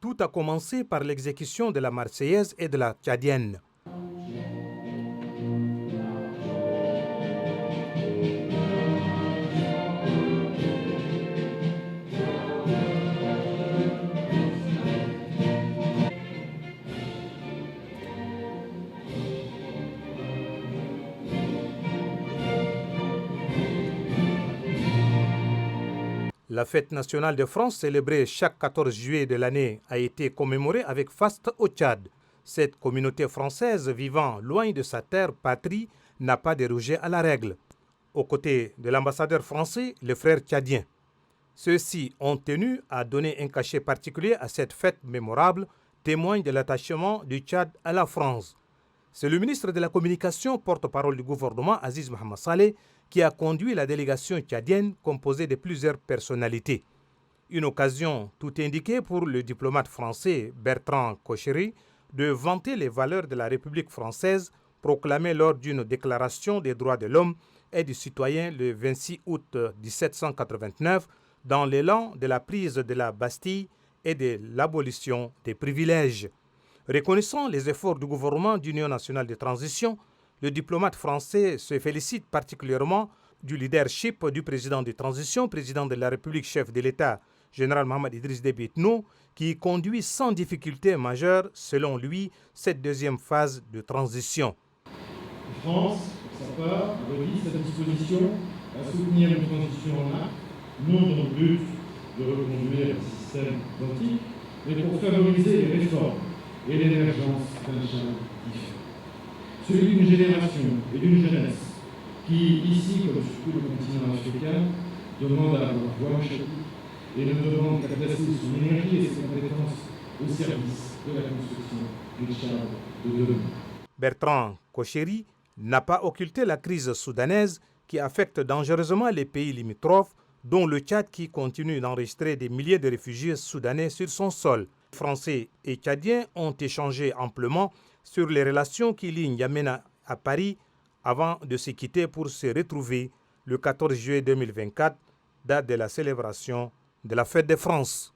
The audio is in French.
Tout a commencé par l'exécution de la Marseillaise et de la Tchadienne. La fête nationale de France, célébrée chaque 14 juillet de l'année, a été commémorée avec faste au Tchad. Cette communauté française vivant loin de sa terre patrie n'a pas dérogé à la règle. Aux côtés de l'ambassadeur français, les frères tchadiens. Ceux-ci ont tenu à donner un cachet particulier à cette fête mémorable, témoigne de l'attachement du Tchad à la France. C'est le ministre de la Communication, porte-parole du gouvernement, Aziz Mohamed Saleh, qui a conduit la délégation tchadienne composée de plusieurs personnalités. Une occasion tout indiquée pour le diplomate français Bertrand Kocheri de vanter les valeurs de la République française proclamées lors d'une déclaration des droits de l'homme et du citoyen le 26 août 1789 dans l'élan de la prise de la Bastille et de l'abolition des privilèges. Reconnaissant les efforts du gouvernement d'Union nationale de transition, le diplomate français se félicite particulièrement du leadership du président de transition, président de la République, chef de l'État, général Mohamed Idriss Déby Itno, qui conduit sans difficulté majeure, selon lui, cette deuxième phase de transition. La France, pour sa part, redit sa disposition à soutenir une transition en acte, non dans le but de reconduire un système identique, mais pour favoriser les réformes et l'émergence d'un Tchad différent. Celui d'une génération et d'une jeunesse qui, ici comme sur tout le continent africain, demande à avoir voix au chapitre et ne demande qu'à placer son énergie et ses compétences au service de la construction du Tchad de demain. Bertrand Kocheri n'a pas occulté la crise soudanaise qui affecte dangereusement les pays limitrophes, dont le Tchad qui continue d'enregistrer des milliers de réfugiés soudanais sur son sol. Français et Tchadiens ont échangé amplement sur les relations qui lient N'Djamena à Paris avant de se quitter pour se retrouver le 14 juillet 2024, date de la célébration de la Fête de France.